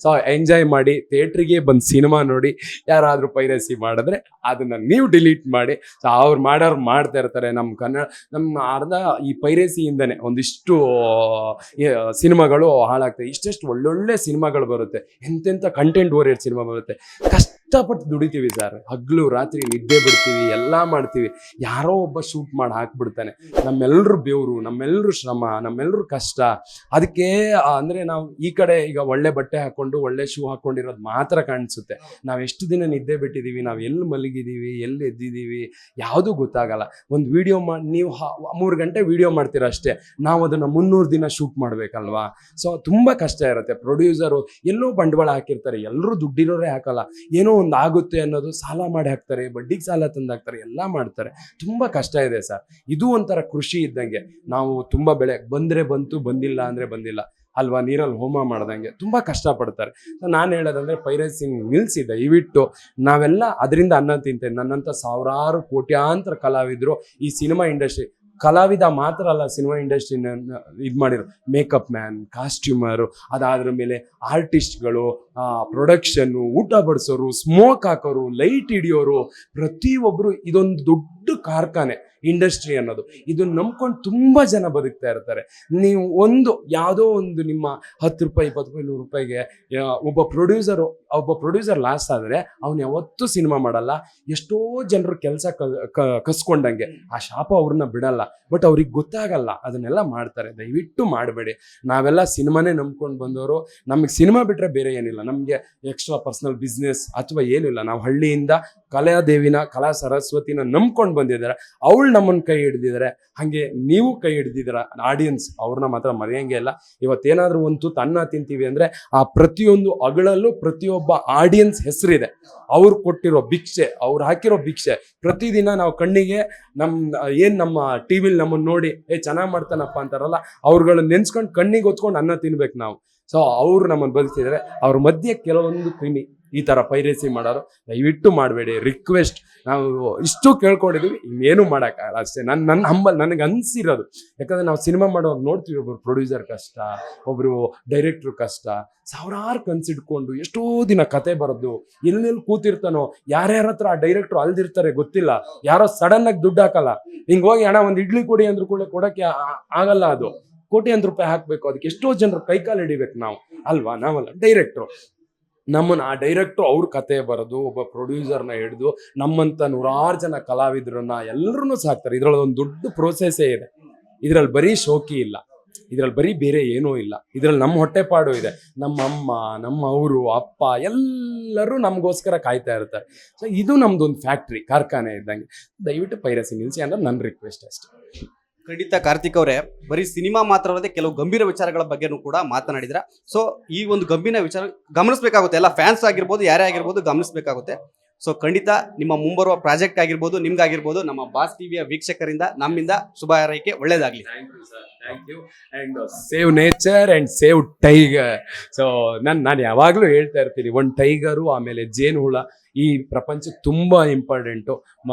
So enjoy ಮಾಡಿ, ಥಿಯೇಟ್ರಿಗೆ ಬಂದು ಸಿನಿಮಾ ನೋಡಿ. ಯಾರಾದರೂ ಪೈರಸಿ ಮಾಡಿದ್ರೆ ಅದನ್ನು ನೀವು ಡಿಲೀಟ್ ಮಾಡಿ. ಸೊ ಅವ್ರು ಮಾಡೋರು ಮಾಡ್ತಾ ಇರ್ತಾರೆ. ನಮ್ಮ ಅರ್ಧ ಈ ಪೈರಸಿಯಿಂದನೇ ಒಂದಿಷ್ಟು ಸಿನಿಮಾಗಳು ಹಾಳಾಗ್ತವೆ. ಇಷ್ಟೆಷ್ಟು ಒಳ್ಳೊಳ್ಳೆ ಸಿನಿಮಾಗಳು ಬರುತ್ತೆ, ಎಂತೆಂಥ ಕಂಟೆಂಟ್ ಓರಿಯೆಂಟೆಡ್ ಸಿನಿಮಾ ಬರುತ್ತೆ. ಕಷ್ಟಪಟ್ಟು ದುಡಿತೀವಿ ಸರ್, ಹಗಲು ರಾತ್ರಿ ನಿದ್ದೆ ಬಿಡ್ತೀವಿ, ಎಲ್ಲ ಮಾಡ್ತೀವಿ. ಯಾರೋ ಒಬ್ಬ ಶೂಟ್ ಮಾಡಿ ಹಾಕ್ಬಿಡ್ತಾನೆ. ನಮ್ಮೆಲ್ಲರೂ ಬೆವರು, ನಮ್ಮೆಲ್ಲರೂ ಶ್ರಮ, ನಮ್ಮೆಲ್ಲರೂ ಕಷ್ಟ. ಅದಕ್ಕೆ ಅಂದರೆ ನಾವು ಈ ಕಡೆ ಈಗ ಒಳ್ಳೆ ಬಟ್ಟೆ ಹಾಕ್ಕೊಂಡು ಒಳ್ಳೆ ಶೂ ಹಾಕ್ಕೊಂಡಿರೋದು ಮಾತ್ರ ಕಾಣಿಸುತ್ತೆ. ನಾವು ಎಷ್ಟು ದಿನ ನಿದ್ದೆ ಬಿಟ್ಟಿದ್ದೀವಿ, ನಾವು ಎಲ್ಲಿ ಮಲಗಿದ್ದೀವಿ, ಎಲ್ಲಿ ಎದ್ದಿದ್ದೀವಿ, ಯಾವುದೂ ಗೊತ್ತಾಗಲ್ಲ. ಒಂದು ವಿಡಿಯೋ ಮಾಡಿ ನೀವು 3 ಗಂಟೆ ವಿಡಿಯೋ ಮಾಡ್ತೀರ ಅಷ್ಟೇ, ನಾವು ಅದನ್ನು 300 ದಿನ ಶೂಟ್ ಮಾಡಬೇಕಲ್ವಾ. ಸೊ ತುಂಬ ಕಷ್ಟ ಇರುತ್ತೆ. ಪ್ರೊಡ್ಯೂಸರು ಎಲ್ಲೋ ಬಂಡವಾಳ ಹಾಕಿರ್ತಾರೆ, ಎಲ್ಲರೂ ದುಡ್ಡಿರೋರೇ ಹಾಕಲ್ಲ. ಏನೋ ಒಂದು ಆಗುತ್ತೆ ಅನ್ನೋದು ಸಾಲ ಮಾಡಿ ಹಾಕ್ತಾರೆ, ಬಡ್ಡಿಗೆ ಸಾಲ ತಂದು ಹಾಕ್ತಾರೆ, ಎಲ್ಲ ಮಾಡ್ತಾರೆ. ತುಂಬ ಕಷ್ಟ ಇದೆ ಸರ್. ಇದು ಒಂಥರ ಕೃಷಿ ಇದ್ದಂಗೆ. ನಾವು ತುಂಬ ಬೆಳೆ ಬಂದರೆ ಬಂತು, ಬಂದಿಲ್ಲ ಅಂದರೆ ಬಂದಿಲ್ಲ ಅಲ್ವಾ. ನೀರಲ್ಲಿ ಹೋಮ ಮಾಡ್ದಂಗೆ ತುಂಬ ಕಷ್ಟಪಡ್ತಾರೆ. ನಾನು ಹೇಳೋದಂದರೆ ಪೈರಸಿ ನಿಲ್ಲಿಸಿ ದಯವಿಟ್ಟು. ನಾವೆಲ್ಲ ಅದರಿಂದ ಅನ್ನ ತಿಂತೇವೆ. ನನ್ನಂಥ ಸಾವಿರಾರು ಕೋಟ್ಯಾಂತರ ಕಲಾವಿದರು ಈ ಸಿನಿಮಾ ಇಂಡಸ್ಟ್ರಿ, ಕಲಾವಿದ ಮಾತ್ರ ಅಲ್ಲ, ಸಿನಿಮಾ ಇಂಡಸ್ಟ್ರಿನ ಇದು ಮಾಡಿರೋ ಮೇಕಪ್ ಮ್ಯಾನ್, ಕಾಸ್ಟ್ಯೂಮರು, ಅದಾದ್ರ ಮೇಲೆ ಆರ್ಟಿಸ್ಟ್ಗಳು, ಪ್ರೊಡಕ್ಷನ್ನು, ಊಟ ಬಡಿಸೋರು, ಸ್ಮೋಕ್ ಹಾಕೋರು, ಲೈಟ್ ಹಿಡಿಯೋರು, ಪ್ರತಿಯೊಬ್ಬರು ಇದೊಂದು ದೊಡ್ಡ ಕಾರ್ಖಾನೆ ಇಂಡಸ್ಟ್ರಿ ಅನ್ನೋದು. ಇದನ್ನ ನಂಬ್ಕೊಂಡು ತುಂಬ ಜನ ಬದುಕ್ತಾ ಇರ್ತಾರೆ. ನೀವು ಯಾವುದೋ ಒಂದು ನಿಮ್ಮ 10 ರೂಪಾಯಿ, 20 ರೂಪಾಯಿ, 100 ರೂಪಾಯಿಗೆ ಒಬ್ಬ ಪ್ರೊಡ್ಯೂಸರ್ ಲಾಸ್ ಆದರೆ ಅವ್ನು ಯಾವತ್ತೂ ಸಿನಿಮಾ ಮಾಡಲ್ಲ. ಎಷ್ಟೋ ಜನರು ಕೆಲಸ ಕಸ್ಕೊಂಡಂಗೆ ಆ ಶಾಪ ಅವ್ರನ್ನ ಬಿಡಲ್ಲ. ಬಟ್ ಅವ್ರಿಗೆ ಗೊತ್ತಾಗಲ್ಲ, ಅದನ್ನೆಲ್ಲ ಮಾಡ್ತಾರೆ. ದಯವಿಟ್ಟು ಮಾಡಬೇಡಿ. ನಾವೆಲ್ಲ ಸಿನಿಮಾನೇ ನಂಬ್ಕೊಂಡು ಬಂದವರು. ನಮಗೆ ಸಿನಿಮಾ ಬಿಟ್ಟರೆ ಬೇರೆ ಏನಿಲ್ಲ. ನಮಗೆ ಎಕ್ಸ್ಟ್ರಾ ಪರ್ಸನಲ್ ಬಿಸ್ನೆಸ್ ಅಥವಾ ಏನಿಲ್ಲ. ನಾವು ಹಳ್ಳಿಯಿಂದ ಕಲಾದೇವಿನ, ಕಲಾ ಸರಸ್ವತಿನ ನಂಬ್ಕೊಂಡು ಬಂದಿದ್ದಾರೆ. ಅವಳು ನಮ್ಮನ್ನು ಕೈ ಹಿಡ್ದಿದ್ದಾರೆ. ಹಾಗೆ ನೀವು ಕೈ ಹಿಡ್ದಿದ್ದೀರ. ಆಡಿಯನ್ಸ್ ಅವ್ರನ್ನ ಮಾತ್ರ ಮರೆಯಂಗೆ ಇಲ್ಲ. ಇವತ್ತೇನಾದರೂ ಒಂದು ತುತ್ತು ಅನ್ನ ತಿಂತೀವಿ ಅಂದರೆ ಆ ಪ್ರತಿಯೊಂದು ಅಗಳಲ್ಲೂ ಪ್ರತಿಯೊಬ್ಬ ಆಡಿಯನ್ಸ್ ಹೆಸರಿದೆ. ಅವ್ರು ಕೊಟ್ಟಿರೋ ಭಿಕ್ಷೆ, ಅವ್ರು ಹಾಕಿರೋ ಭಿಕ್ಷೆ ಪ್ರತಿದಿನ ನಾವು ಕಣ್ಣಿಗೆ ನಮ್ಮ ಟಿ ವಿಲಿ ನಮ್ಮನ್ನು ನೋಡಿ ಚೆನ್ನಾಗಿ ಮಾಡ್ತಾನಪ್ಪ ಅಂತಾರಲ್ಲ, ಅವ್ರುಗಳನ್ನ ನೆನ್ಸ್ಕೊಂಡು ಕಣ್ಣಿಗೆ ಹೊತ್ಕೊಂಡು ಅನ್ನ ತಿನ್ಬೇಕು ನಾವು. ಸೊ ಅವರು ನಮ್ಮನ್ನು ಬದುಕಿದ್ದಾರೆ. ಅವ್ರ ಮಧ್ಯೆ ಕೆಲವೊಂದು ಕ್ರಿಮಿ ಈ ಥರ ಪೈರೇಸಿ ಮಾಡೋರು ದಯವಿಟ್ಟು ಮಾಡಬೇಡಿ. ರಿಕ್ವೆಸ್ಟ್. ನಾವು ಇಷ್ಟು ಕೇಳ್ಕೊಂಡಿದ್ದೀವಿ, ಇನ್ನೇನು ಮಾಡೋಕ್ಕಾಗಲ್ಲ ಅಷ್ಟೇ. ನನಗೆ ಅನಿಸಿರೋದು. ಯಾಕಂದರೆ ನಾವು ಸಿನಿಮಾ ಮಾಡೋವಾಗ ನೋಡ್ತೀವಿ, ಒಬ್ಬರು ಪ್ರೊಡ್ಯೂಸರ್ ಕಷ್ಟ, ಒಬ್ಬರು ಡೈರೆಕ್ಟ್ರು ಕಷ್ಟ, ಸಾವಿರಾರು ಕನ್ಸಿಡ್ಕೊಂಡು ಎಷ್ಟೋ ದಿನ ಕತೆ ಬರೋದು, ಎಲ್ಲೆಲ್ಲಿ ಕೂತಿರ್ತಾನೋ, ಯಾರ್ಯಾರ ಹತ್ರ ಆ ಡೈರೆಕ್ಟ್ರು ಅಲ್ದಿರ್ತಾರೆ ಗೊತ್ತಿಲ್ಲ. ಯಾರೋ ಸಡನ್ನಾಗಿ ದುಡ್ಡು ಹಾಕಲ್ಲ. ಹಿಂಗೆ ಹೋಗಿ ಹಣ ಒಂದು ಇಡ್ಲಿ ಕೊಡಿ ಅಂದ್ರೂ ಕೂಡ ಕೊಡೋಕ್ಕೆ ಆಗಲ್ಲ. ಅದು ಕೋಟ್ಯಾಂತರ ರೂಪಾಯಿ ಹಾಕಬೇಕು. ಅದಕ್ಕೆ ಎಷ್ಟೋ ಜನರು ಕೈಕಾಲು ಹಿಡಿಬೇಕು ನಾವು ಅಲ್ವಾ. ನಾವಲ್ಲ, ಡೈರೆಕ್ಟ್ರು. ನಮ್ಮನ್ನು ಆ ಡೈರೆಕ್ಟ್ರು ಅವ್ರ ಕತೆ ಬರೋದು, ಒಬ್ಬ ಪ್ರೊಡ್ಯೂಸರ್ನ ಹಿಡಿದು ನಮ್ಮಂಥ 100 ಜನ ಕಲಾವಿದ್ರನ್ನ ಎಲ್ಲರೂ ಸಾಕ್ತಾರೆ. ಇದರಲ್ಲಿ ಒಂದು ದೊಡ್ಡ ಪ್ರೋಸೆಸ್ಸೇ ಇದೆ. ಇದರಲ್ಲಿ ಬರೀ ಶೋಕಿ ಇಲ್ಲ, ಇದರಲ್ಲಿ ಬರೀ ಬೇರೆ ಏನೂ ಇಲ್ಲ. ಇದರಲ್ಲಿ ನಮ್ಮ ಹೊಟ್ಟೆಪಾಡು ಇದೆ. ನಮ್ಮ ಅಮ್ಮ, ನಮ್ಮ ಅವರು, ಅಪ್ಪ ಎಲ್ಲರೂ ನಮಗೋಸ್ಕರ ಕಾಯ್ತಾ ಇರ್ತಾರೆ. ಸೊ ಇದು ನಮ್ದೊಂದು ಫ್ಯಾಕ್ಟ್ರಿ, ಕಾರ್ಖಾನೆ ಇದ್ದಂಗೆ. ದಯವಿಟ್ಟು ಪೈರಸಿ ನಿಲ್ಲಿಸಿ ಅನ್ನೋದು ನನ್ನ ರಿಕ್ವೆಸ್ಟ್ ಅಷ್ಟೇ. ಖಂಡಿತ ಕಾರ್ತಿಕ್ ಅವರೇ, ಬರೀ ಸಿನಿಮಾ ಮಾತ್ರ ಅಲ್ಲದೆ ಕೆಲವು ಗಂಭೀರ ವಿಚಾರಗಳ ಬಗ್ಗೆನೂ ಕೂಡ ಮಾತನಾಡಿದ್ರ. ಸೊ ಈ ಒಂದು ಗಂಭೀರ ವಿಚಾರ ಗಮನಿಸಬೇಕಾಗುತ್ತೆ. ಎಲ್ಲ ಫ್ಯಾನ್ಸ್ ಆಗಿರ್ಬೋದು, ಯಾರೇ ಆಗಿರ್ಬೋದು, ಗಮನಿಸಬೇಕಾಗುತ್ತೆ. ಸೊ ಖಂಡಿತ ನಿಮ್ಮ ಮುಂಬರುವ ಪ್ರಾಜೆಕ್ಟ್ ಆಗಿರ್ಬೋದು, ನಿಮ್ಗಾಗಿರ್ಬೋದು, ನಮ್ಮ ಬಾಸ್ ಟಿವಿಯ ವೀಕ್ಷಕರಿಂದ ನಮ್ಮಿಂದ ಶುಭ ಹಾರೈಕೆ. ಒಳ್ಳೇದಾಗ್ಲಿ. Thank you. And save nature and save tiger. So ನಾನು ಯಾವಾಗಲೂ ಹೇಳ್ತಾ ಇರ್ತೀನಿ, ಒಂದು ಟೈಗರು, ಆಮೇಲೆ ಜೇನುಹುಳ ಈ ಪ್ರಪಂಚಕ್ಕೆ ತುಂಬ ಇಂಪಾರ್ಟೆಂಟು.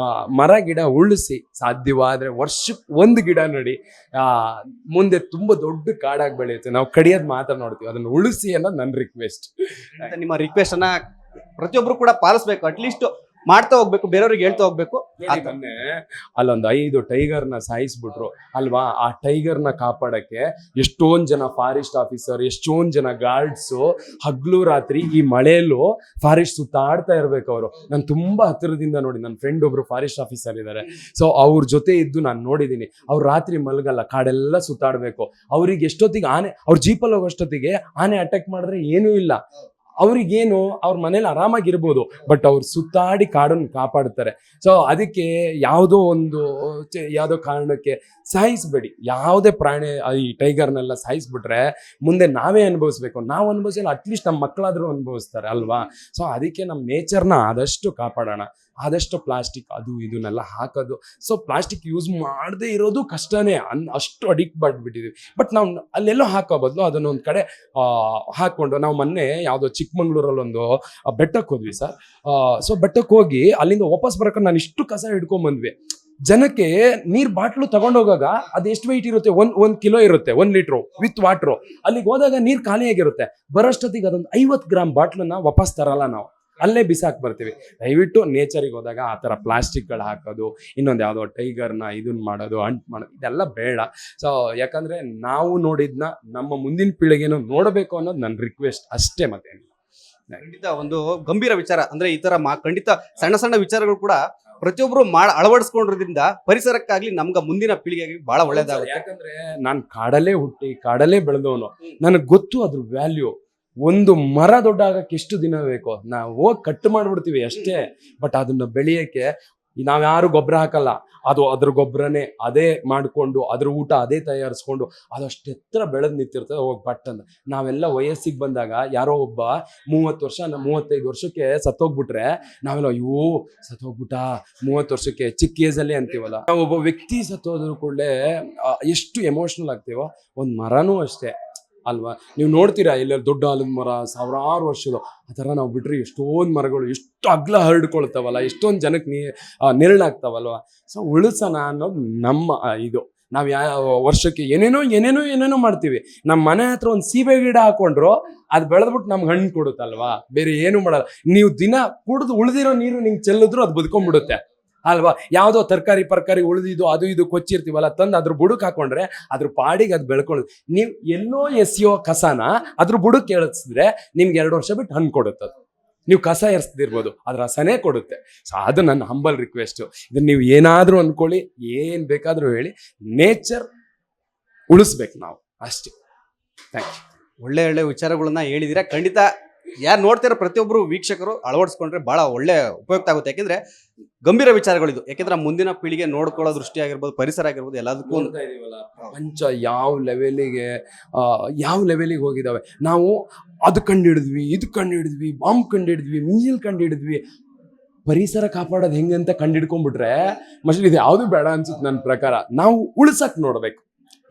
ಮರ ಗಿಡ ಉಳಿಸಿ, ಸಾಧ್ಯವಾದರೆ ವರ್ಷಕ್ಕೆ 1 ಗಿಡ ನಡಿ. ಮುಂದೆ ತುಂಬ ದೊಡ್ಡ ಕಾಡಾಗಿ ಬೆಳೆಯುತ್ತೆ. ನಾವು ಕಡಿಯೋದು ಮಾತ್ರ ನೋಡ್ತೀವಿ, ಅದನ್ನು ಉಳಿಸಿ ಅನ್ನೋದು ನನ್ನ ರಿಕ್ವೆಸ್ಟ್. ನಿಮ್ಮ ರಿಕ್ವೆಸ್ಟ್ ಅನ್ನ ಪ್ರತಿಯೊಬ್ರು ಕೂಡ ಪಾಲಿಸ್ಬೇಕು. ಅಟ್ಲೀಸ್ಟ್ ಮಾಡ್ತಾ ಹೋಗ್ಬೇಕು, ಬೇರೆಯವ್ರಿಗೆ ಹೇಳ್ತಾ ಹೋಗ್ಬೇಕು. ಮೊನ್ನೆ ಅಲ್ಲೊಂದು 5 ಟೈಗರ್ನ ಸಾಯಿಸ್ಬಿಟ್ರು ಅಲ್ವಾ. ಆ ಟೈಗರ್ನ ಕಾಪಾಡಕ್ಕೆ ಎಷ್ಟೊಂದು ಜನ ಫಾರೆಸ್ಟ್ ಆಫೀಸರ್, ಎಷ್ಟೊಂದು ಜನ ಗಾರ್ಡ್ಸು ಹಗ್ಲು ರಾತ್ರಿ ಈ ಮಳೆಯಲ್ಲೂ ಫಾರೆಸ್ಟ್ ಸುತ್ತಾಡ್ತಾ ಇರ್ಬೇಕು. ಅವರು ನಾನು ತುಂಬಾ ಹತ್ತಿರದಿಂದ ನೋಡಿ. ನನ್ನ ಫ್ರೆಂಡ್ ಒಬ್ರು ಫಾರೆಸ್ಟ್ ಆಫೀಸರ್ ಇದ್ದಾರೆ. ಸೊ ಅವ್ರ ಜೊತೆ ಇದ್ದು ನಾನು ನೋಡಿದ್ದೀನಿ. ಅವ್ರು ರಾತ್ರಿ ಮಲಗಲ್ಲ, ಕಾಡೆಲ್ಲ ಸುತ್ತಾಡ್ಬೇಕು. ಅವ್ರಿಗೆ ಎಷ್ಟೊತ್ತಿಗೆ ಅವ್ರ ಜೀಪಲ್ಲಿ ಹೋಗೋಷ್ಟೊತ್ತಿಗೆ ಆನೆ ಅಟ್ಯಾಕ್ ಮಾಡಿದ್ರೆ ಏನೂ ಇಲ್ಲ. ಅವ್ರಿಗೇನು, ಅವ್ರ ಮನೇಲಿ ಆರಾಮಾಗಿರ್ಬೋದು, ಬಟ್ ಅವ್ರು ಸುತ್ತಾಡಿ ಕಾಡನ್ನು ಕಾಪಾಡ್ತಾರೆ. ಸೊ ಅದಕ್ಕೆ ಯಾವುದೋ ಕಾರಣಕ್ಕೆ ಸಾಯಿಸ್ಬೇಡಿ. ಯಾವುದೇ ಪ್ರಾಣಿ ಈ ಟೈಗರ್ನೆಲ್ಲ ಸಾಯಿಸ್ಬಿಟ್ರೆ ಮುಂದೆ ನಾವೇ ಅನುಭವಿಸ್ಬೇಕು. ನಾವು ಅನುಭವಿಸಿಲ್ಲ, ಅಟ್ಲೀಸ್ಟ್ ನಮ್ಮ ಮಕ್ಕಳಾದರೂ ಅನುಭವಿಸ್ತಾರೆ ಅಲ್ವಾ. ಸೊ ಅದಕ್ಕೆ ನಮ್ಮ ನೇಚರ್ನ ಆದಷ್ಟು ಕಾಪಾಡೋಣ. ಆದಷ್ಟು ಪ್ಲಾಸ್ಟಿಕ್ ಅದು ಇದನ್ನೆಲ್ಲ ಹಾಕೋದು. ಸೊ ಪ್ಲಾಸ್ಟಿಕ್ ಯೂಸ್ ಮಾಡದೇ ಇರೋದು ಕಷ್ಟನೇ, ಅಷ್ಟು ಅಡಿಕ್ಟ್ ಮಾಡಿಬಿಟ್ಟಿದ್ದೀವಿ. ಬಟ್ ನಾವು ಅಲ್ಲೆಲ್ಲೋ ಹಾಕೋ ಬದಲು ಅದನ್ನೊಂದು ಕಡೆ ಹಾಕ್ಕೊಂಡು, ನಾವು ಮೊನ್ನೆ ಯಾವುದೋ ಚಿಕ್ಕಮಂಗ್ಳೂರಲ್ಲೊಂದು ಬೆಟ್ಟಕ್ಕೆ ಹೋದ್ವಿ ಸರ್. ಸೊ ಬೆಟ್ಟಕ್ಕೆ ಹೋಗಿ ಅಲ್ಲಿಂದ ವಾಪಸ್ ಬರೋಕೆ ನಾನು ಇಷ್ಟು ಕಸ ಹಿಡ್ಕೊಂಬಂದ್ವಿ. ಜನಕ್ಕೆ ನೀರ್ ಬಾಟ್ಲು ತಗೊಂಡೋಗಾಗ ಅದು ಎಷ್ಟು ವೆಯ್ಟ್ ಇರುತ್ತೆ, ಒಂದ್ ಕಿಲೋ ಇರುತ್ತೆ, 1 ಲೀಟ್ರು ವಿತ್ ವಾಟ್ರು. ಅಲ್ಲಿಗೆ ಹೋದಾಗ ನೀರ್ ಖಾಲಿಯಾಗಿರುತ್ತೆ. ಬರೋಷ್ಟೊತ್ತಿಗೆ ಅದೊಂದು 50 ಗ್ರಾಮ್ ಬಾಟ್ಲನ್ನ ವಾಪಸ್ ತರಲ್ಲ ನಾವು, ಅಲ್ಲೇ ಬಿಸಾಕ್ ಬರ್ತೀವಿ. ದಯವಿಟ್ಟು ನೇಚರಿಗೆ ಹೋದಾಗ ಆ ಥರ ಪ್ಲಾಸ್ಟಿಕ್ಗಳು ಹಾಕೋದು, ಇನ್ನೊಂದು ಯಾವುದೋ ಟೈಗರ್ನ ಇದನ್ನ ಮಾಡೋದು, ಅಂಟ್ ಮಾಡೋದು, ಇದೆಲ್ಲ ಬೇಡ. ಸೊ ಯಾಕಂದ್ರೆ ನಾವು ನೋಡಿದ್ನ ನಮ್ಮ ಮುಂದಿನ ಪೀಳಿಗೆನೂ ನೋಡಬೇಕು ಅನ್ನೋದು ನನ್ನ ರಿಕ್ವೆಸ್ಟ್ ಅಷ್ಟೇ. ಮತ್ತೆ ಖಂಡಿತ ಒಂದು ಗಂಭೀರ ವಿಚಾರ ಅಂದ್ರೆ ಈ ತರ ಖಂಡಿತ ಸಣ್ಣ ಸಣ್ಣ ವಿಚಾರಗಳು ಕೂಡ ಪ್ರತಿಯೊಬ್ರು ಅಳವಡಿಸ್ಕೊಂಡಿರೋದ್ರಿಂದ ಪರಿಸರಕ್ಕಾಗ್ಲಿ ನಮ್ಗ ಮುಂದಿನ ಪೀಳಿಗೆಗೆ ಬಹಳ ಒಳ್ಳೇದಾಗುತ್ತೆ. ಯಾಕಂದ್ರೆ ನಾನು ಕಾಡಲ್ಲೇ ಹುಟ್ಟಿ ಕಾಡಲ್ಲೇ ಬೆಳೆದವನು, ನನಗೆ ಗೊತ್ತು ಅದ್ರ ವ್ಯಾಲ್ಯೂ. ಒಂದು ಮರ ದೊಡ್ಡ ಆಗಕ್ಕೆ ಎಷ್ಟು ದಿನ ಬೇಕು, ನಾವು ಹೋಗಿ ಕಟ್ ಮಾಡ್ಬಿಡ್ತೀವಿ ಅಷ್ಟೇ. ಬಟ್ ಅದನ್ನ ಬೆಳೆಯಕ್ಕೆ ನಾವ್ಯಾರು ಗೊಬ್ಬರ ಹಾಕಲ್ಲ, ಅದು ಅದ್ರ ಗೊಬ್ಬರನೇ ಅದೇ ಮಾಡ್ಕೊಂಡು ಅದ್ರ ಊಟ ಅದೇ ತಯಾರಿಸ್ಕೊಂಡು ಅದಷ್ಟು ಎತ್ತರ ಬೆಳೆದ್ ನಿಂತಿರ್ತದೆ. ಹೋಗಿ ಬಟ್ ಅಂತ ನಾವೆಲ್ಲ ವಯಸ್ಸಿಗೆ ಬಂದಾಗ ಯಾರೋ ಒಬ್ಬ 30 ವರ್ಷ 35 ವರ್ಷಕ್ಕೆ ಸತ್ತೋಗ್ಬಿಟ್ರೆ ನಾವೆಲ್ಲ ಅಯ್ಯೋ ಸತ್ತೋಗ್ಬಿಟ್ಟ 30 ವರ್ಷಕ್ಕೆ, ಚಿಕ್ಕ ಏಜಲ್ಲೇ ಅಂತೀವಲ್ಲ. ನಾವು ಒಬ್ಬ ವ್ಯಕ್ತಿ ಸತ್ತೋದ್ರ ಕೂಡಲೇ ಎಷ್ಟು ಎಮೋಷನಲ್ ಆಗ್ತೀವೋ, ಒಂದು ಮರನೂ ಅಷ್ಟೇ ಅಲ್ವಾ. ನೀವು ನೋಡ್ತೀರಾ ಎಲ್ಲೆಲ್ಲಿ ದೊಡ್ಡ ಆಲದ ಮರ ಸಾವಿರಾರು ವರ್ಷದ, ಆ ಥರ ನಾವು ಬಿಟ್ರೆ ಎಷ್ಟೊಂದು ಮರಗಳು ಎಷ್ಟು ಅಗ್ಲ ಹರಡ್ಕೊಳ್ತಾವಲ್ಲ, ಎಷ್ಟೊಂದು ಜನಕ್ಕೆ ನೆರಳಾಗ್ತಾವಲ್ವ. ಸೊ ಉಳಿಸೋಣ ಅನ್ನೋದು ನಮ್ಮ ಇದು. ನಾವು ವರ್ಷಕ್ಕೆ ಏನೇನೋ ಮಾಡ್ತೀವಿ. ನಮ್ಮ ಮನೆ ಹತ್ರ ಒಂದು ಸೀಬೆ ಗಿಡ ಹಾಕೊಂಡ್ರು ಅದು ಬೆಳೆದ್ಬಿಟ್ಟು ನಮ್ಗೆ ಹಣ್ಣು ಕೊಡುತ್ತಲ್ವಾ, ಬೇರೆ ಏನು ಮಾಡಲ್ಲ. ನೀವು ದಿನ ಕುಡಿದು ಉಳಿದಿರೋ ನೀರು ನಿಂಗೆ ಚೆಲ್ಲಿದ್ರು ಅದು ಬದುಕೊಂಡ್ಬಿಡುತ್ತೆ ಅಲ್ವಾ. ಯಾವುದೋ ತರಕಾರಿ ಉಳಿದಿದ್ದು ಅದು ಇದು ಕೊಚ್ಚಿರ್ತೀವಲ್ಲ, ತಂದು ಅದ್ರ ಬುಡಕ್ ಹಾಕೊಂಡ್ರೆ ಅದ್ರ ಪಾಡಿಗೆ ಅದು ಬೆಳ್ಕೊಳ್ಳೋದು. ನೀವು ಎಲ್ಲೋ ಎಸೆಯೋ ಕಸನ ಅದ್ರ ಬುಡಕ್ ಎಳಿಸಿದ್ರೆ ನಿಮ್ಗೆ 2 ವರ್ಷ ಬಿಟ್ಟು ಹಣ್ಣು ಕೊಡುತ್ತೆ ಅದು. ನೀವು ಕಸ ಎರ್ಸ್ದಿರ್ಬೋದು, ಅದ್ರ ರಸನೇ ಕೊಡುತ್ತೆ. ಸೊ ಅದು ನನ್ನ ಹಂಬಲ್ ರಿಕ್ವೆಸ್ಟು. ಇದನ್ನ ನೀವು ಏನಾದರೂ ಅಂದ್ಕೊಳ್ಳಿ, ಏನ್ ಬೇಕಾದ್ರೂ ಹೇಳಿ, ನೇಚರ್ ಉಳಿಸ್ಬೇಕು ನಾವು ಅಷ್ಟೇ. Thank you. ಒಳ್ಳೆ ಒಳ್ಳೆ ವಿಚಾರಗಳನ್ನ ಹೇಳಿದಿರಾ. ಖಂಡಿತ ಯಾರು ನೋಡ್ತಿರೋ ಪ್ರತಿಯೊಬ್ಬರು ವೀಕ್ಷಕರು ಅಳವಡಿಸ್ಕೊಂಡ್ರೆ ಬಹಳ ಒಳ್ಳೆ ಉಪಯುಕ್ತ ಆಗುತ್ತೆ. ಯಾಕೆಂದ್ರೆ ಗಂಭೀರ ವಿಚಾರಗಳಿದು. ಯಾಕೆಂದ್ರೆ ಮುಂದಿನ ಪೀಳಿಗೆ ನೋಡ್ಕೊಳ್ಳೋ ದೃಷ್ಟಿ ಆಗಿರ್ಬೋದು, ಪರಿಸರ ಆಗಿರ್ಬೋದು, ಎಲ್ಲದಕ್ಕೂ ಪ್ರಪಂಚ ಯಾವ ಲೆವೆಲಿಗೆ ಹೋಗಿದಾವೆ. ನಾವು ಅದು ಕಂಡಿಡಿದ್ವಿ, ಇದು ಕಂಡಿಡಿದ್ವಿ, ಬಾಂಬ್ ಕಂಡಿಡಿದ್ವಿ, ಮಿಸೈಲ್ ಕಂಡಿಡಿದ್ವಿ. ಪರಿಸರ ಕಾಪಾಡೋದು ಹೆಂಗಂತ ಕಂಡಿಡ್ಕೊಂಡ್ಬಿಟ್ರೆ ಮೋಸ್ಟ್ಲಿ ಇದು ಯಾವುದು ಬೇಡ ಅನ್ಸುತ್ತೆ ನನ್ನ ಪ್ರಕಾರ. ನಾವು ಉಳ್ಸಕ್ ನೋಡ್ಬೇಕು,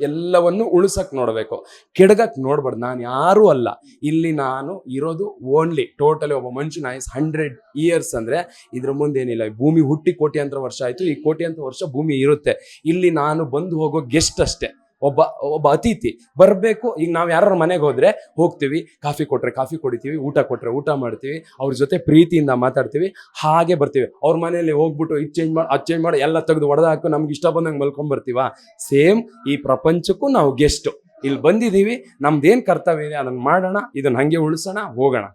ಎಲ್ಲವನ್ನು ಉಳಿಸಕ್ ನೋಡಬೇಕು, ಕೆಡಗಕ್ ನೋಡ್ಬಾರ್ದು. ನಾನು ಯಾರೂ ಅಲ್ಲ ಇಲ್ಲಿ, ನಾನು ಇರೋದು ಓನ್ಲಿ ಟೋಟಲಿ ಒಬ್ಬ ಮನುಷ್ಯನ ಆಯ್ಸ್ 100 years ಅಂದ್ರೆ ಇದ್ರ ಮುಂದೇನಿಲ್ಲ. ಭೂಮಿ ಹುಟ್ಟಿ ಕೋಟ್ಯಾಂತರ ವರ್ಷ ಆಯ್ತು, ಈ ಕೋಟ್ಯಾಂತರ ವರ್ಷ ಭೂಮಿ ಇರುತ್ತೆ. ಇಲ್ಲಿ ನಾನು ಬಂದು ಹೋಗೋ ಗೆಸ್ಟ್ ಅಷ್ಟೇ, ಒಬ್ಬ ಅತಿಥಿ ಬರಬೇಕು. ಈಗ ನಾವು ಯಾರ ಮನೆಗೆ ಹೋದ್ರೆ ಹೋಗ್ತೀವಿ, ಕಾಫಿ ಕೊಟ್ರೆ ಕಾಫಿ ಕುಡಿತೀವಿ, ಊಟ ಕೊಟ್ರೆ ಊಟ ಮಾಡ್ತೀವಿ, ಅವ್ರ ಜೊತೆ ಪ್ರೀತಿಯಿಂದ ಮಾತಾಡ್ತೀವಿ, ಹಾಗೆ ಬರ್ತೀವಿ. ಅವ್ರ ಮನೆಯಲ್ಲಿ ಹೋಗ್ಬಿಟ್ಟು ಇದು ಚೇಂಜ್ ಮಾಡಿ ಅದು ಚೇಂಜ್ ಮಾಡಿ ಎಲ್ಲ ತೆಗೆದು ಹೊಡೆದು ಹಾಕು ನಮ್ಗೆ ಇಷ್ಟ ಬಂದಂಗೆ ಮಲ್ಕೊಂಡ್ಬರ್ತೀವ. ಸೇಮ್ ಈ ಪ್ರಪಂಚಕ್ಕೂ ನಾವು ಗೆಸ್ಟು ಇಲ್ಲಿ ಬಂದಿದ್ದೀವಿ. ನಮ್ದೇನು ಕರ್ತವ್ಯ ಇದೆ ಅದನ್ನ ಮಾಡೋಣ, ಇದನ್ನ ಹಂಗೆ ಉಳಿಸೋಣ, ಹೋಗೋಣ.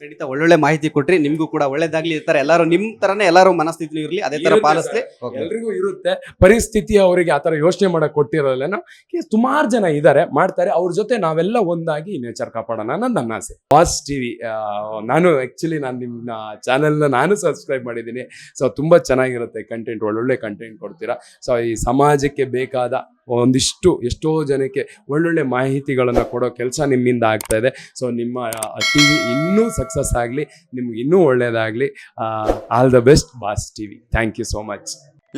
ಖಂಡಿತ ಒಳ್ಳೊಳ್ಳೆ ಮಾಹಿತಿ ಕೊಟ್ರಿ. ನಿಮ್ಗೂ ಕೂಡ ಒಳ್ಳೇದಾಗ್ಲಿ. ಈ ತರ ಎಲ್ಲರೂ ನಿಮ್ ತರನೇ ಎಲ್ಲರೂ ಮನಸ್ಥಿತಿ ಇರ್ಲಿ, ಅದೇ ತರ ಪಾಲಿಸ್ಲಿ. ಎಲ್ರಿಗೂ ಇರುತ್ತೆ ಪರಿಸ್ಥಿತಿ, ಅವರಿಗೆ ಆತರ ಯೋಚನೆ ಮಾಡಕ್ ಕೊಟ್ಟಿರೋಲ್ಲ. ಸುಮಾರು ಜನ ಇದ್ದಾರೆ, ಮಾಡ್ತಾರೆ. ಅವ್ರ ಜೊತೆ ನಾವೆಲ್ಲ ಒಂದಾಗಿ ನೇಚರ್ ಕಾಪಾಡೋಣ ಅನ್ನೋದು ನನ್ನ ಆಸೆ. ಬಾಸ್ ಟಿವಿ ನಾನು ನಿಮ್ಮ ಚಾನೆಲ್ನ ನಾನು ಸಬ್ಸ್ಕ್ರೈಬ್ ಮಾಡಿದ್ದೀನಿ. ಸೊ ತುಂಬಾ ಚೆನ್ನಾಗಿರುತ್ತೆ ಕಂಟೆಂಟ್, ಒಳ್ಳೊಳ್ಳೆ ಕಂಟೆಂಟ್ ಕೊಡ್ತೀರಾ. ಸೊ ಈ ಸಮಾಜಕ್ಕೆ ಬೇಕಾದ ಎಷ್ಟೋ ಜನಕ್ಕೆ ಒಳ್ಳೊಳ್ಳೆ ಮಾಹಿತಿಗಳನ್ನು ಕೊಡೋ ಕೆಲಸ ನಿಮ್ಮಿಂದ ಆಗ್ತಾ ಇದೆ. ಸೊ ನಿಮ್ಮ ಟಿವಿ ಇನ್ನೂ ಸಕ್ಸಸ್ ಆಗಲಿ, ನಿಮ್ಗೆ ಇನ್ನೂ ಒಳ್ಳೇದಾಗಲಿ. All the best Boss TV. Thank you so much.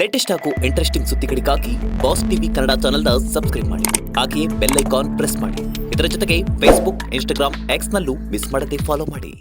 Latest ಹಾಗೂ ಇಂಟ್ರೆಸ್ಟಿಂಗ್ ಸುದ್ದಿಗಳಿಗಾಗಿ ಬಾಸ್ ಟಿವಿ ಕನ್ನಡ ಚಾನೆಲ್ನ ಸಬ್ಸ್ಕ್ರೈಬ್ ಮಾಡಿ, ಹಾಗೆಯೇ ಬೆಲ್ ಐಕಾನ್ ಪ್ರೆಸ್ ಮಾಡಿ. ಇದರ ಜೊತೆಗೆ ಫೇಸ್ಬುಕ್, ಇನ್ಸ್ಟಾಗ್ರಾಮ್, ಎಕ್ಸ್ನಲ್ಲೂ ಮಿಸ್ ಮಾಡದೆ ಫಾಲೋ ಮಾಡಿ.